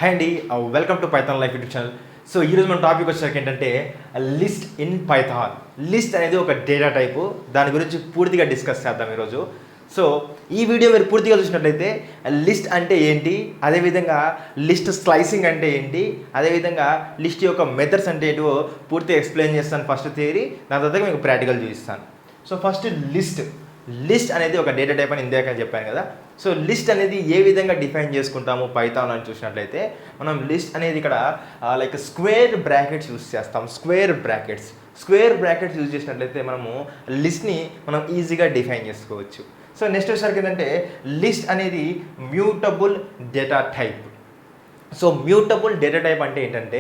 Hi అండి, welcome to Python life YouTube channel. So ఈరోజు మన టాపిక్ వచ్చేసరికి ఏంటంటే లిస్ట్ ఇన్ పైథాన్. లిస్ట్ అనేది ఒక డేటా టైపు, దాని గురించి పూర్తిగా డిస్కస్ చేద్దాం ఈరోజు. సో ఈ వీడియో మీరు పూర్తిగా చూసినట్లయితే లిస్ట్ అంటే ఏంటి, అదేవిధంగా లిస్ట్ స్లైసింగ్ అంటే ఏంటి, అదేవిధంగా లిస్ట్ యొక్క మెథడ్స్ అంటే ఏంటో పూర్తిగా ఎక్స్ప్లెయిన్ చేస్తాను. ఫస్ట్ థియరీ, దాని తర్వాత మీకు ప్రాక్టికల్ చూపిస్తాను. సో ఫస్ట్ లిస్ట్ అనేది ఒక డేటా టైప్ అని ఇందాక చెప్పాను కదా. సో లిస్ట్ అనేది ఏ విధంగా డిఫైన్ చేసుకుంటాము పైథాన్ అని చూసినట్లయితే, మనం లిస్ట్ అనేది ఇక్కడ లైక్ స్క్వేర్ బ్రాకెట్స్ యూజ్ చేస్తాం. స్క్వేర్ బ్రాకెట్స్ యూజ్ చేసినట్లయితే మనము లిస్ట్ని మనం ఈజీగా డిఫైన్ చేసుకోవచ్చు. సో నెక్స్ట్ వచ్చేసరికి ఏంటంటే లిస్ట్ అనేది mutable data type. So mutable data type అంటే ఏంటంటే,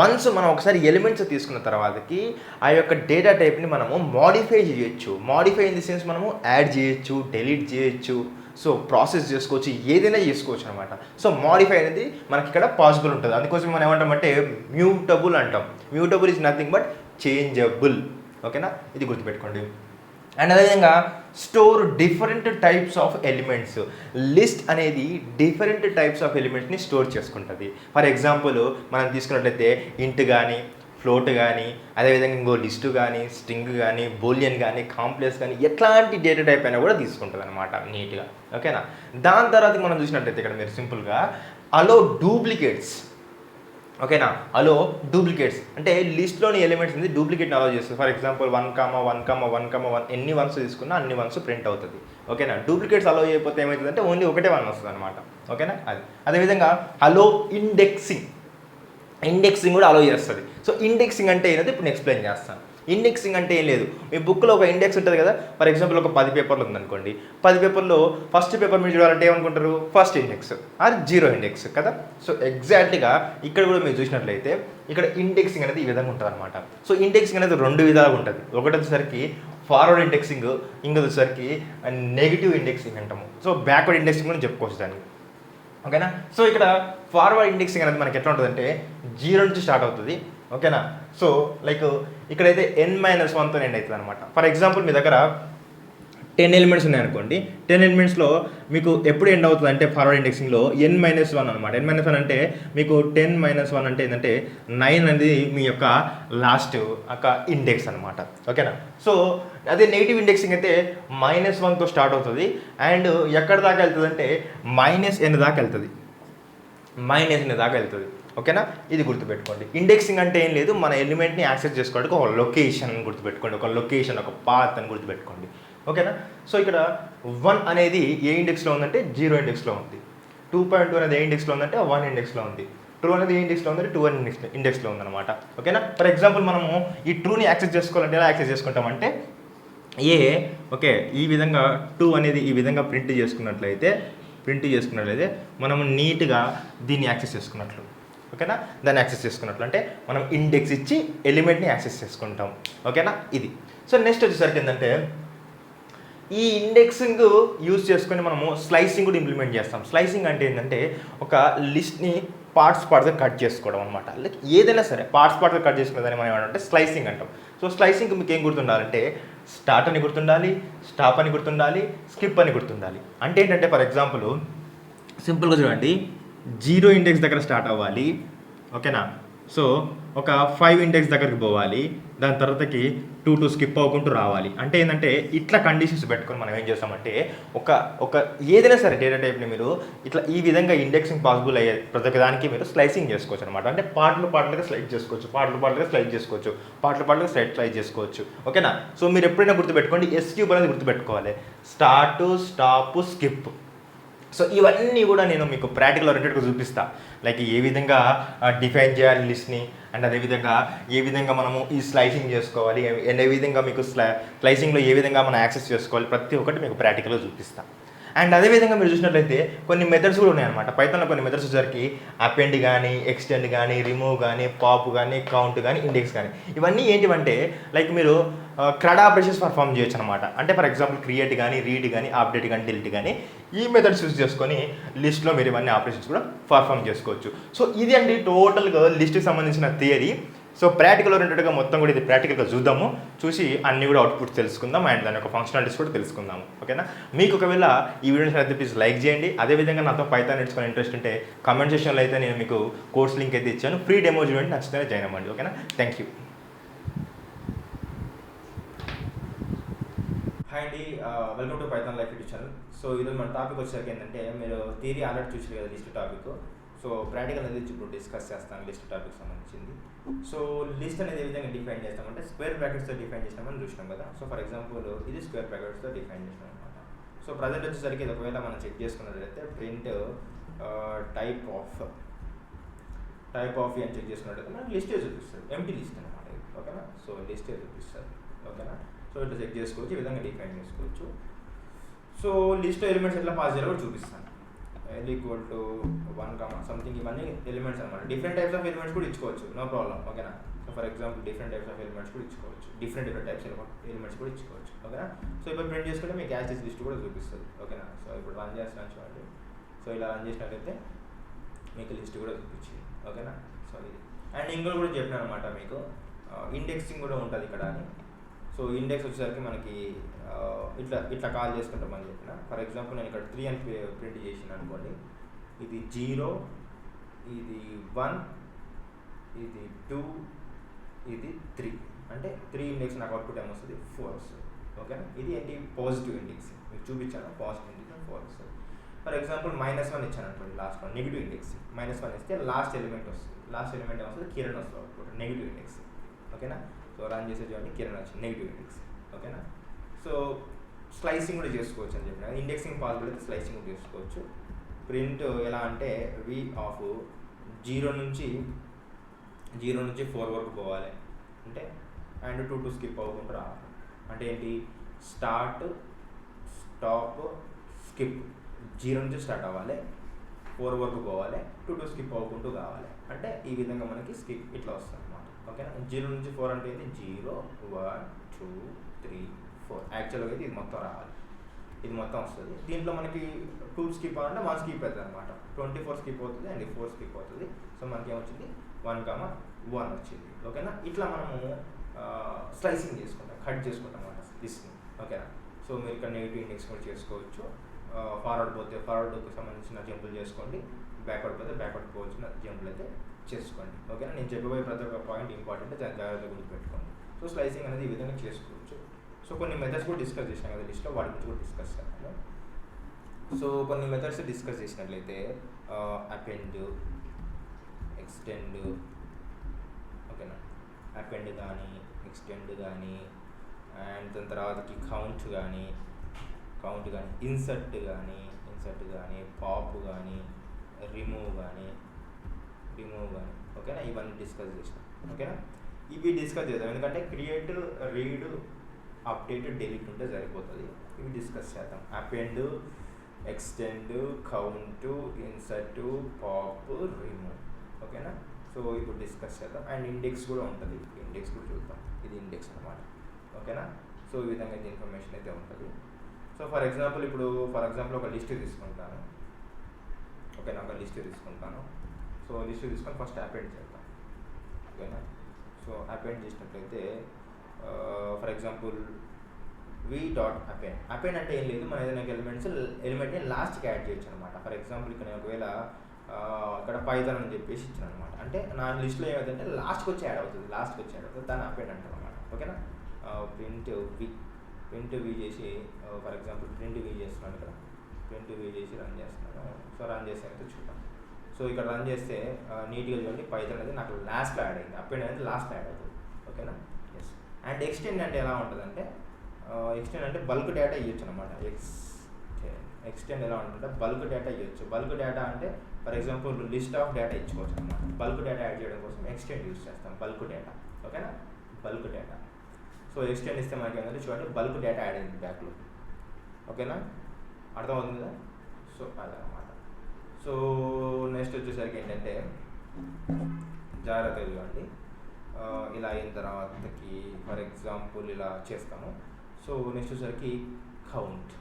వన్స్ మనం ఒకసారి ఎలిమెంట్స్ తీసుకున్న తర్వాతకి ఆ యొక్క డేటా టైప్ని మనము మాడిఫై చేయొచ్చు. మాడిఫై ఇన్ ది సెన్స్ మనము యాడ్ చేయొచ్చు, డెలీట్ చేయొచ్చు, సో ప్రాసెస్ చేసుకోవచ్చు, ఏదైనా చేసుకోవచ్చు అనమాట. సో మాడిఫై అనేది మనకి ఇక్కడ పాసిబుల్ ఉంటుంది. అందుకోసం మనం ఏమంటామంటే మ్యూటబుల్ అంటాం. Mutable is nothing but changeable. ఓకేనా, ఇది గుర్తుపెట్టుకోండి. అండ్ అదేవిధంగా store different types of elements. List అనేది డిఫరెంట్ టైప్స్ ఆఫ్ ఎలిమెంట్స్ని స్టోర్ చేసుకుంటుంది. ఫర్ ఎగ్జాంపుల్ మనం తీసుకున్నట్లయితే ఇంట్ కానీ, ఫ్లోట్ కానీ, అదేవిధంగా ఇంకో లిస్టు కానీ, స్ట్రింగ్ కానీ, బూలియన్ కానీ, కాంప్లెక్స్ కానీ, ఎట్లాంటి డేటా టైప్ అయినా కూడా తీసుకుంటుంది అనమాట నీట్గా. ఓకేనా, దాని తర్వాత మనం చూసినట్లయితే ఇక్కడ మీరు సింపుల్గా అలో డూప్లికేట్స్. ఓకేనా, అలో డూప్లికేట్స్ అంటే లిస్ట్లోని ఎలిమెంట్స్ ఉంది డూప్లికేట్ని అలో చేస్తుంది. ఫర్ ఎగ్జాంపుల్ 1,1,1,1 ఎన్ని వన్స్ తీసుకున్నా అన్ని వన్స్ ప్రింట్ అవుతుంది. ఓకేనా, డూప్లికేట్స్ అలో చేయకపోతే ఏమవుతుందంటే ఓన్లీ ఒకటే వన్ వస్తుంది అనమాట. ఓకేనా, అదేవిధంగా అలో ఇండెక్సింగ్ కూడా అలో చేస్తుంది. సో ఇండెక్సింగ్ అంటే ఏంటంటే ఇప్పుడు నేను ఎక్స్ప్లెయిన్ చేస్తాను. ఇండెక్సింగ్ అంటే ఏం లేదు, మీ బుక్లో ఒక ఇండెక్స్ ఉంటుంది కదా. ఫర్ ఎగ్జాంపుల్ ఒక 10 పేపర్లు ఉందనుకోండి. 10 పేపర్లో ఫస్ట్ పేపర్ మీరు చూడాలంటే ఏమనుకుంటారు, first index or zero index కదా. సో ఎగ్జాక్ట్గా ఇక్కడ కూడా మీరు చూసినట్లయితే ఇక్కడ ఇండెక్సింగ్ అనేది ఈ విధంగా ఉంటుంది అనమాట. సో ఇండెక్సింగ్ అనేది రెండు విధాలుగా ఉంటుంది. ఒకటి వచ్చేసరికి ఫార్వర్డ్ ఇండెక్సింగ్, ఇంకొకటి వచ్చేసరికి నెగిటివ్ ఇండెక్సింగ్ అంటాము. సో బ్యాక్వర్డ్ ఇండెక్సింగ్ కూడా చెప్పుకోవచ్చు దాన్ని. ఓకేనా, సో ఇక్కడ ఫార్వర్డ్ ఇండెక్సింగ్ అనేది మనకి ఎట్లా ఉంటుందంటే 0 నుంచి స్టార్ట్ అవుతుంది. ఓకేనా, సో లైక్ ఇక్కడైతే n-1తో ఎండ్ అవుతుంది అనమాట. ఫర్ ఎగ్జాంపుల్ మీ దగ్గర 10 ఎలిమెంట్స్ ఉన్నాయనుకోండి. 10 ఎలిమెంట్స్లో మీకు ఎప్పుడు ఎండ్ అవుతుంది అంటే ఫార్వర్డ్ ఇండెక్సింగ్లో n-1 అనమాట. n-1 అంటే మీకు 10-1 అంటే ఏంటంటే 9 అనేది మీ యొక్క లాస్ట్ ఒక ఇండెక్స్ అనమాట. ఓకేనా, సో అదే నెగిటివ్ ఇండెక్సింగ్ అయితే -1తో స్టార్ట్ అవుతుంది అండ్ ఎక్కడ దాకా వెళ్తుంది అంటే -n దాకా వెళ్తుంది. ఓకేనా, ఇది గుర్తుపెట్టుకోండి. ఇండెక్సింగ్ అంటే ఏం లేదు, మన ఎలిమెంట్ని యాక్సెస్ చేసుకోవడానికి ఒక లొకేషన్ అని గుర్తుపెట్టుకోండి, ఒక లొకేషన్, ఒక పాత్ అని గుర్తుపెట్టుకోండి. ఓకేనా, సో ఇక్కడ 1 అనేది ఏ ఇండెక్స్లో ఉందంటే 0 ఇండెక్స్లో ఉంది. 2.2 అనేది ఏ ఇండెక్స్లో ఉందంటే 1 ఇండెక్స్లో ఉంది. ట్రూ అనేది ఏ ఇండెక్స్లో ఉందంటే 2 ఇండెక్స్లో ఉందన్నమాట. ఓకేనా, ఫర్ ఎగ్జాంపుల్ మనము ఈ ట్రూని యాక్సెస్ చేసుకోవాలంటే ఎలా యాక్సెస్ చేసుకుంటామంటే ఓకే ఈ విధంగా 2 అనేది ఈ విధంగా ప్రింట్ చేసుకున్నట్లయితే మనము నీట్గా దీన్ని యాక్సెస్ చేసుకున్నట్లు. ఓకేనా, దాన్ని యాక్సెస్ చేసుకున్నట్లు అంటే మనం ఇండెక్స్ ఇచ్చి ఎలిమెంట్ని యాక్సెస్ చేసుకుంటాం. ఓకేనా, ఇది. సో నెక్స్ట్ వచ్చేసరికి ఏంటంటే ఈ ఇండెక్సింగ్ యూజ్ చేసుకొని మనము స్లైసింగ్ కూడా ఇంప్లిమెంట్ చేస్తాం. స్లైసింగ్ అంటే ఏంటంటే ఒక లిస్ట్ని పార్ట్స్గా కట్ చేసుకోవడం అనమాట. లైక్ ఏదైనా సరే పార్ట్స్గా కట్ చేసుకునే దాన్ని మనం ఏమంటే స్లైసింగ్ అంటాం. సో స్లైసింగ్ మీకు ఏం గుర్తుండాలంటే స్టార్ట్ అని గుర్తుండాలి, స్టాప్ అని గుర్తుండాలి, స్కిప్ అని గుర్తుండాలి. అంటే ఏంటంటే ఫర్ ఎగ్జాంపుల్ సింపుల్గా చూడండి, 0 ఇండెక్స్ దగ్గర స్టార్ట్ అవ్వాలి. ఓకేనా, సో ఒక 5 ఇండెక్స్ దగ్గరికి పోవాలి, దాని తర్వాతకి 2 స్కిప్ అవ్వకుంటూ రావాలి. అంటే ఏంటంటే ఇట్లా కండిషన్స్ పెట్టుకొని మనం ఏం చేస్తామంటే ఒక ఏదైనా సరే డేటా టైప్ని మీరు ఇట్లా ఈ విధంగా ఇండెక్సింగ్ పాసిబుల్ అయ్యే ప్రతి ఒక్కదానికి మీరు స్లైసింగ్ చేసుకోవచ్చు అనమాట. అంటే పార్ట్లుగా స్లైడ్ చేసుకోవచ్చు. ఓకేనా, సో మీరు ఎప్పుడైనా గుర్తుపెట్టుకోండి, S3 అనేది గుర్తుపెట్టుకోవాలి, స్టార్ట్, స్టాప్, స్కిప్. సో ఇవన్నీ కూడా నేను మీకు ప్రాక్టికల్ ఓరియంటెడ్గా చూపిస్తా. లైక్ ఏ విధంగా డిఫైన్ చేయాలి లిస్ట్ని, అండ్ అదేవిధంగా ఏ విధంగా మనము ఈ స్లైసింగ్ చేసుకోవాలి, అండ్ ఏ విధంగా మీకు స్లైసింగ్లో ఏ విధంగా మనం యాక్సెస్ చేసుకోవాలి, ప్రతి ఒక్కటి మీకు ప్రాక్టికల్గా చూపిస్తా. అండ్ అదేవిధంగా మీరు చూసినట్లయితే కొన్ని మెథడ్స్ కూడా ఉన్నాయన్నమాట. పైథాన్లో కొన్ని మెథడ్స్ వచ్చేసరికి అపెండ్ కానీ, ఎక్స్టెండ్ కానీ, రిమూవ్ కానీ, పాప్ కానీ, కౌంట్ కానీ, ఇండెక్స్ కానీ, ఇవన్నీ ఏంటివంటే లైక్ మీరు క్రడ్ ఆపరేషన్స్ పర్ఫామ్ చేయొచ్చు అనమాట. అంటే ఫర్ ఎగ్జాంపుల్ క్రియేట్ కానీ, రీడ్ కానీ, అప్డేట్ కానీ, డిలీట్ కానీ, ఈ మెథడ్స్ యూజ్ చేసుకొని లిస్ట్లో మీరు ఇవన్నీ ఆపరేషన్స్ కూడా పర్ఫామ్ చేసుకోవచ్చు. సో ఇది అండి టోటల్గా లిస్ట్కి సంబంధించిన థియరీ. సో ప్రాక్టికల్ ఓరియంటెడ్గా మొత్తం కూడా ఇది ప్రాక్టికల్గా చూద్దాము, చూసి అన్ని కూడా అవుట్పుట్ తెలుసుకుందాం అండ్ దాని యొక్క ఫంక్షనాలిటీస్ కూడా తెలుసుకుందాము. ఓకేనా? మీకు ఒకవేళ ఈ వీడియోస్ అయితే ప్లీజ్ లైక్ చేయండి. అదేవిధంగా నాతో పైథాన్ నేర్చుకునే ఇంట్రెస్ట్ ఉంటే కామెంట్ సెక్షన్లో అయితే నేను మీకు కోర్స్ లింక్ అయితే ఇచ్చాను, ఫ్రీ డెమో చూడండి, నచ్చితే జాయిన్ అవ్వండి. ఓకేనా? Thank you. హాయ్ అండి, welcome to Python life YouTube channel. So ఈరోజు మన టాపిక్ వచ్చాక ఏంటంటే, మీరు థియరీ ఆల్రెడీ చూసారు కదా లిస్ట్ టాపిక్. సో ప్రాక్టికల్ అనేది ఇప్పుడు డిస్కస్ చేస్తాను లిస్ట్ టాపిక్ సంబంధించింది. సో లిస్ట్ అనేది ఏ విధంగా డిఫైన్ చేస్తామంటే స్క్వేర్ బ్రాకెట్స్తో డిఫైన్ చేసినామని చూసినాం కదా. సో ఫర్ ఎగ్జాంపుల్ ఇది స్క్వేర్ బ్రాకెట్స్తో డిఫైన్ చేసినాం అనమాట. సో ప్రజెంట్ వచ్చేసరికి ఇది ఒకవేళ మనం చెక్ చేసుకున్నట్లయితే ప్రింట్ టైప్ ఆఫ్ అని చెక్ చేసుకున్నట్లయితే మనకి లిస్టే చూపిస్తుంది, ఎంటీ లిస్ట్ అనమాట. ఓకేనా? సో లిస్టే చూపిస్తుంది. ఓకేనా? సో ఇట్లా చెక్ చేసుకోవచ్చు, ఈ విధంగా డిఫైన్ చేసుకోవచ్చు. సో లిస్ట్ ఎలిమెంట్స్ ఎట్లా పాస్ చేయాలో కూడా చూపిస్తాను. L ఈక్వల్ టు 1, సంథింగ్, ఇవన్నీ ఎలిమెంట్స్ అనమాట. డిఫరెంట్ టైప్స్ ఆఫ్ ఎలిమెంట్స్ కూడా ఇచ్చుకోవచ్చు, నో ప్రాబ్లం. ఓకేనా? So for example different types of elements కూడా ఇచ్చుకోవచ్చు, డిఫరెంట్ టైప్స్ ఎలిమెంట్స్ కూడా ఇచ్చుకోవచ్చు. ఓకేనా? సో ఇప్పుడు ప్రింట్ చేసుకుంటే మీకు యాక్సెస్ లిస్ట్ కూడా చూపిస్తుంది. ఓకేనా? సో ఇప్పుడు రన్ చేస్తున్నాను చూడండి. సో ఇలా రన్ చేసినట్లయితే మీకు లిస్ట్ కూడా చూపించింది. ఓకేనా? సో ఇది అండ్ ఇంకోటి కూడా చెప్పినాను అనమాట మీకు, ఇండెక్సింగ్ కూడా ఉంటుంది ఇక్కడ అని. సో ఇండెక్స్ వచ్చేసరికి మనకి ఇట్లా కాల్ చేసుకుంటామని చెప్పిన. ఫర్ ఎగ్జాంపుల్ నేను ఇక్కడ 3 అని ప్రింట్ చేసిన అనుకోండి, ఇది 0, ఇది 1, ఇది 2, ఇది 3, అంటే 3 ఇండెక్స్ నాకు అవుట్పుట్ ఏమొస్తుంది, 4 వస్తుంది. ఓకేనా? ఇది ఏంటి, పాజిటివ్ ఇండెక్స్ మీకు చూపించాను, పాజిటివ్ ఇండెక్స్ 4 వస్తుంది. ఫర్ ఎగ్జాంపుల్ -1 ఇచ్చాను అనుకోండి, లాస్ట్ వన్ నెగిటివ్ ఇండెక్స్. -1 ఇస్తే లాస్ట్ ఎలిమెంట్ వస్తుంది, లాస్ట్ ఎలిమెంట్ ఏమొస్తుంది, కిరణ్ వస్తుంది అవుట్పుట్, నెగిటివ్ ఇండెక్స్. ఓకేనా? సో రన్ చేసే చూడండి, కిరణ్ వచ్చింది, నెగిటివ్ ఇండెక్స్. ఓకేనా? సో స్లైసింగ్ కూడా చేసుకోవచ్చు అని చెప్పిన. ఇండెక్సింగ్ పాసిబుల్ అయితే స్లైసింగ్ కూడా చేసుకోవచ్చు. ప్రింట్ ఎలా అంటే వి ఆఫ్ 0 నుంచి 4 వరకు పోవాలి అంటే, అండ్ 2 స్కిప్ అవ్వకుండా రావాలి అంటే ఏంటి, స్టార్ట్, స్టాప్, స్కిప్. 0 నుంచి స్టార్ట్ అవ్వాలి, 4 వరకు పోవాలి, 2 స్కిప్ అవ్వకుంటూ కావాలి అంటే ఈ విధంగా మనకి స్కిప్ ఇట్లా వస్తుంది అనమాట. ఓకేనా? 0 నుంచి 4 అంటే ఇది 0, 1, 2, 3, 4. యాక్చువల్గా అయితే ఇది మొత్తం రావాలి, ఇది మొత్తం వస్తుంది. దీంట్లో మనకి 2 స్కిప్ అవ్వాలంటే 1 స్కిప్ అవుతుంది అనమాట. 24 స్కిప్ అవుతుంది అండ్ 4 స్కిప్ అవుతుంది. సో మనకి ఏమొచ్చింది, 1, 1 వచ్చింది. ఓకేనా? ఇట్లా మనము స్లైసింగ్ చేసుకుంటాం, కట్ చేసుకుంటాం అన్నమాట లిస్ట్ని. ఓకేనా? సో మీరు ఇక్కడ నెగిటివ్ ఇండెక్స్ కూడా చేసుకోవచ్చు. ఫార్వర్డ్ పోతే ఫార్వర్డ్కి సంబంధించిన జంపులు చేసుకోండి, బ్యాక్వర్డ్ పోతే బ్యాక్వర్డ్ పోవచ్చిన జంపులు అయితే చేసుకోండి. ఓకేనా? నేను చెప్పబోయే ప్రతి ఒక్క పాయింట్ ఇంపార్టెంట్, జాగ్రత్తగా గుర్తుపెట్టుకోండి. సో స్లైసింగ్ అనేది ఈ విధంగా చేసుకోవచ్చు. సో కొన్ని మెథడ్స్ కూడా డిస్కస్ చేసినాం కదా లిస్ట్లో, వాటి గురించి కూడా డిస్కస్ చేస్తాను. సో కొన్ని మెథడ్స్ డిస్కస్ చేసినట్లయితే అపెండ్, ఎక్స్టెండ్. ఓకేనా? అపెండ్ కానీ, ఎక్స్టెండ్ కానీ, అండ్ దాని తర్వాతకి కౌంట్ కానీ, ఇన్సర్ట్ కానీ, పాప్ కానీ, రిమూవ్ కానీ. ఓకేనా? ఇవన్నీ డిస్కస్ చేసినాం. ఓకేనా? ఇవి డిస్కస్ చేద్దాం, ఎందుకంటే క్రియేట్, రీడ్, అప్డేట్, డిలీట్ ఉంటే సరిపోతుంది. ఇవి డిస్కస్ చేద్దాం. Append, extend, count, insert, pop, remove. ఓకేనా? సో ఇప్పుడు డిస్కస్ చేద్దాం. అండ్ ఇండెక్స్ కూడా ఉంటుంది, ఇండెక్స్ కూడా చూద్దాం. ఇది ఇండెక్స్ అనమాట. ఓకేనా? సో ఈ విధంగా అయితే ఇన్ఫర్మేషన్ అయితే ఉంటుంది. సో ఫర్ ఎగ్జాంపుల్ ఒక లిస్ట్ తీసుకుంటాను. ఓకేనా? ఒక లిస్ట్ తీసుకుంటాను. సో లిస్ట్ తీసుకొని ఫస్ట్ అపెండ్ చేద్దాం. ఓకేనా? సో అపెండ్ చేసినట్లయితే ఫర్ ఎగ్జాంపుల్ అపెండ్ అంటే ఏం లేదు, మన ఏదైనా ఎలిమెంట్ని లాస్ట్కి యాడ్ చేయొచ్చు అనమాట. ఫర్ ఎగ్జాంపుల్ ఇక్కడ నేను ఒకవేళ ఇక్కడ పైథాన్ అని చెప్పేసి ఇచ్చాను అనమాట. అంటే నా లిస్ట్లో ఏమైందంటే లాస్ట్కి వచ్చి యాడ్ అవుతుంది, దాన్ని అపెండ్ అంటారు అనమాట. ఓకేనా? ప్రింట్ వి చేసి ఫర్ ఎగ్జాంపుల్ ప్రింట్ వి చేస్తున్నాను, ఇక్కడ ప్రింట్ వి చేసి రన్ చేస్తున్నాను. సో రన్ చేస్తే అయితే చూద్దాం. సో ఇక్కడ రన్ చేస్తే నీట్గా చూడండి, పైథాన్ అనేది నాకు లాస్ట్లో యాడ్ అయింది, అపెండ్ అనేది లాస్ట్లో యాడ్ అవుతుంది. ఓకేనా? ఎస్. అండ్ ఎక్స్టెండ్ అంటే ఎలా ఉంటుందంటే, ఎక్స్టెండ్ అంటే బల్క్ డేటా ఇవ్వచ్చు అనమాట. ఎక్స్టెండ్ ఎలా ఉంటుందంటే బల్క్ డేటా ఇవ్వచ్చు. బల్క్ డేటా అంటే for example list of data ఇచ్చుకోవచ్చు అనమాట. బల్క్ డేటా యాడ్ చేయడం కోసం ఎక్స్టెండ్ యూజ్ చేస్తాం, బల్క్ డేటా. ఓకేనా? Bulk data. సో ఎక్స్టెండ్ ఇస్తే మనకి ఏంటంటే చూడండి, బల్క్ డేటా యాడ్ అయింది బ్యాక్లో. ఓకేనా? అర్థమవుతుంది కదా? సో అదనమాట. సో నెక్స్ట్ వచ్చేసరికి ఏంటంటే, జాగ్రత్తగా చూడండి, ఇలా అయిన తర్వాతకి ఫర్ ఎగ్జాంపుల్ ఇలా చేస్తాము. సో నెక్స్ట్ వచ్చేసరికి కౌంట్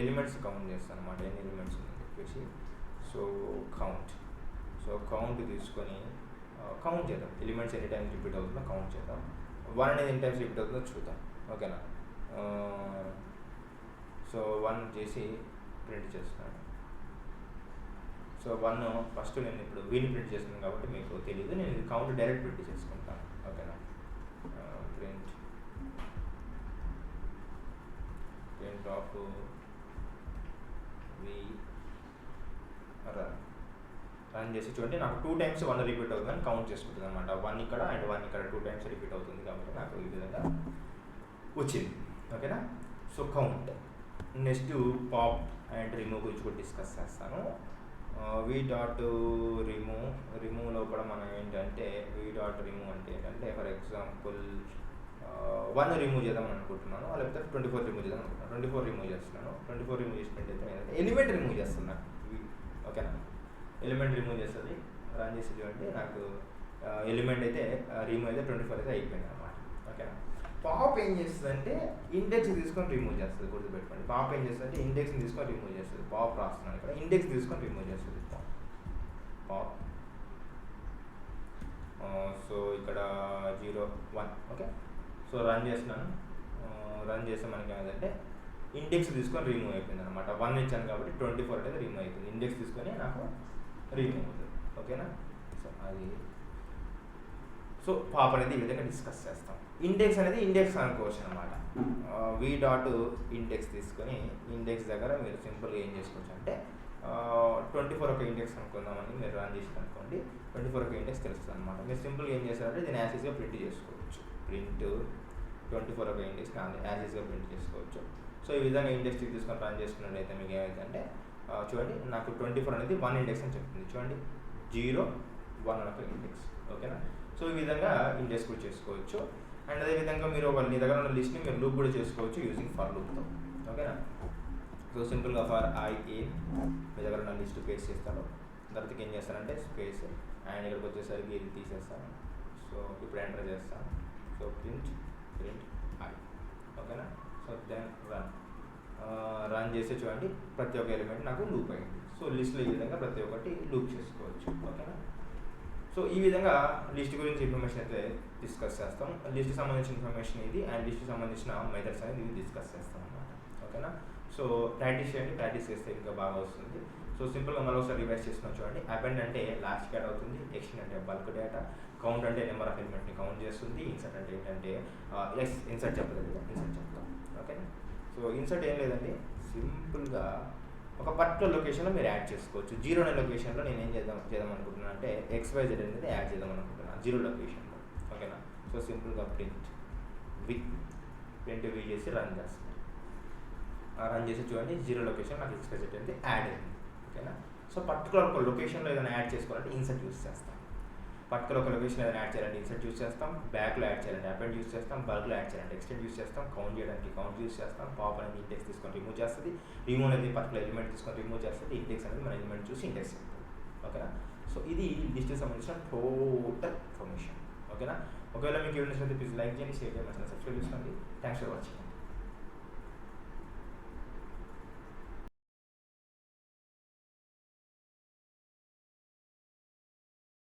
ఎలిమెంట్స్ కౌంట్ చేస్తాను అనమాట, ఎన్ని ఎలిమెంట్స్ ఉన్నాయని చెప్పేసి. సో కౌంట్ తీసుకొని కౌంట్ చేద్దాం. ఎలిమెంట్స్ ఎన్ని టైమ్స్ రిపీట్ అవుతుందో కౌంట్ చేద్దాం. 1 అనేది ఎన్ని టైమ్స్ రిపీట్ అవుతుందో చూద్దాం. ఓకేనా. సో 1 చేసి ప్రింట్ చేస్తున్నాను. సో 1 ఫస్ట్ నేను ఇప్పుడు వీని ప్రింట్ చేస్తున్నాను కాబట్టి మీకు తెలియదు, నేను ఇది కౌంట్ డైరెక్ట్ ప్రింట్ చేసుకుంటాను. ఓకేనా. ప్రింట్ ఆఫ్ వి రన్ చేసి చూడండి, నాకు 2 టైమ్స్ 1 రిపీట్ అవుతుందని కౌంట్ చేసుకుంటుంది అనమాట. 1 ఇక్కడ అండ్ 1 ఇక్కడ 2 టైమ్స్ రిపీట్ అవుతుంది కాబట్టి నాకు ఈ విధంగా వచ్చింది. ఓకేనా. So count. Next pop and remove గురించి కూడా డిస్కస్ చేస్తాను. వి డాట్ రిమూవ్లో కూడా మనం ఏంటంటే వి డాట్ రిమూవ్ అంటే ఏంటంటే ఫర్ ఎగ్జాంపుల్ 1 రిమూవ్ చేద్దామని అనుకుంటున్నాను, లేకపోతే 24 రిమూవ్ చేద్దాం అనుకుంటున్నాను. 24 రిమూవ్ చేస్తున్నాను. 24 రిమూవ్ చేసినట్టు ఏంటంటే ఎలిమెంట్ రిమూవ్ చేస్తున్నాను. ఓకేనా. ఎలిమెంట్ రిమూవ్ చేస్తుంది. రన్ చేసేది అంటే నాకు ఎలిమెంట్ అయితే రిమూవ్ అయితే 24 అయితే అయిపోయింది అనమాట. ఓకేనా. పాప్ ఏం చేస్తుంది అంటే ఇండెక్స్ తీసుకొని రిమూవ్ చేస్తుంది. గుర్తుపెట్టుకోండి. పాప్ ఏం చేస్తుంది అంటే ఇండెక్స్ని తీసుకొని రిమూవ్ చేస్తుంది. పాప్ రాస్తున్నాను ఇక్కడ, ఇండెక్స్ తీసుకొని రిమూవ్ చేస్తుంది పాప్. సో ఇక్కడ 0 1. ఓకే. సో రన్ చేస్తున్నాను. రన్ చేస్తే మనకి ఏమంటే ఇండెక్స్ తీసుకొని రిమూవ్ అయిపోయింది అనమాట. 1 ఇచ్చాను కాబట్టి 24 అనేది రిమూవ్ అయిపోయింది. ఇండెక్స్ తీసుకొని నాకు రిమూవ్ అవుతుంది. ఓకేనా. సో అది సో పాప్ అనేది ఈ విధంగా డిస్కస్ చేస్తాం. ఇండెక్స్ అనేది ఇండెక్స్ అనుకోవచ్చు అనమాట. వి డాట్ ఇండెక్స్ తీసుకొని ఇండెక్స్ దగ్గర మీరు సింపుల్గా ఏం చేసుకోవచ్చు అంటే 24 ఒక ఇండెక్స్ అనుకుందామని మీరు రన్ చేసి అనుకోండి. 24 ఒక ఇండెక్స్ తెలుస్తుంది అనమాట. మీరు సింపుల్గా ఏం చేస్తారంటే దీన్ని యాసిస్గా ప్రింట్ చేసుకోవచ్చు. ప్రింట్ 24 ఒక ఇండెక్స్ యాసిస్గా ప్రింట్ చేసుకోవచ్చు. సో ఈ విధంగా ఇండెక్స్ తీసుకొని రన్ చేసుకున్నట్లయితే మీకు ఏమైందంటే చూడండి, నాకు 24 అనేది 1 ఇండెక్స్ అని చెప్తుంది. చూడండి 0 1 ఒక ఇండెక్స్. ఓకేనా. సో ఈ విధంగా ఇండెక్స్ కూడా చేసుకోవచ్చు. అండ్ అదేవిధంగా మీరు మీ దగ్గర ఉన్న లిస్ట్ని మీరు లూప్ కూడా చేసుకోవచ్చు యూజింగ్ ఫర్ లూప్తో. ఓకేనా. సో సింపుల్గా ఫర్ ఐఏ మీ దగ్గర ఉన్న లిస్ట్ పేస్ట్ చేస్తాను. తర్వాతకి ఏం చేస్తానంటే స్పేస్ అండ్ ఇక్కడికి వచ్చేసరికి ఇది తీసేస్తాను. సో ఇప్పుడు ఎంటర్ చేస్తాను. So print I. ఓకేనా. సో దెన్ రన్ చేస్తే చూడండి ప్రతి ఒక్క ఎలిమెంట్ నాకు లూప్ అయింది. సో లిస్ట్లో ఈ విధంగా ప్రతి ఒక్కటి లూప్ చేసుకోవచ్చు. ఓకేనా. సో ఈ విధంగా లిస్ట్ గురించి ఇన్ఫర్మేషన్ అయితే డిస్కస్ చేస్తాం. లిస్ట్ సంబంధించిన ఇన్ఫర్మేషన్ ఇది అండ్ లిస్ట్ సంబంధించిన మెథడ్స్ అనేది ఇది డిస్కస్ చేస్తాం అన్నమాట. ఓకేనా. సో ప్రాక్టీస్ చేయండి, ప్రాక్టీస్ చేస్తే ఇంకా బాగా వస్తుంది. సో సింపుల్గా మరోసారి రివైజ్ చేసుకున్నాం చూడండి. అపెండ్ అంటే లాస్ట్ యాడ్ అవుతుంది, ఎక్స్టెండ్ అంటే బల్క్ డేటా, కౌంట్ అంటే నెంబర్ ఆఫ్ ఎలిమెంట్ని కౌంట్ చేస్తుంది, ఇన్సర్ట్ అంటే ఏంటంటే ఇన్సర్ట్ చెప్పలేదు కదా, ఇన్సర్ట్ చెప్తాం. ఓకేనా. సో ఇన్సర్ట్ ఏం లేదండి, సింపుల్గా ఒక పర్టికులర్ లొకేషన్లో మీరు యాడ్ చేసుకోవచ్చు. 0 అనే లొకేషన్లో నేను ఏం చేద్దాం అనుకుంటున్నాను అంటే XYZ అనేది యాడ్ చేద్దాం అనుకుంటున్నాను 0 లొకేషన్లో. ఓకేనా. సో సింపుల్గా ప్రింట్ వి చేసి రన్ చేస్తాను. రన్ చేసి చూడండి 0 లొకేషన్ నాకు XYZ అనేది యాడ్ అయింది. ఓకేనా. సో పర్టికులర్ ఒక లొకేషన్లో ఏదైనా యాడ్ చేసుకోవాలంటే ఇన్సర్ట్ యూస్ చేస్తాం. పర్టికులర్ ఒక లొకేషన్ ఏదైనా యాడ్ చేయాలంటే ఇన్సర్ట్ యూస్ చేస్తాం, బ్యాక్లో యాడ్ చేయాలంటే అపెండ్ యూస్ చేస్తాం, బల్క్లో యాడ్ చేయాలంటే ఎక్స్టెండ్ యూస్ చేస్తాం, కౌంట్ చేయడానికి కౌంట్ యూస్ చేస్తాం, పాప్ అనేది ఇండెక్స్ తీసుకొని రిమూవ్ చేస్తుంది, రిమూవ్ అనేది పర్టికులర్ ఎలిమెంట్ తీసుకొని రిమూవ్ చేస్తుంది, ఇండెక్స్ అనేది మన ఎలిమెంట్ చూసి ఇండెక్స్ చెప్తుంది. ఓకేనా. సో ఇది లిస్ట్కి సంబంధించిన టోటల్ ఇన్ఫర్మేషన్. ఓకేనా. ఒకవేళ మీకు ఏమైనా ప్లీజ్ లైక్ చేయండి, షేర్ చేయండి, సబ్స్క్రైబ్ చేసుకోండి. Thanks for watching.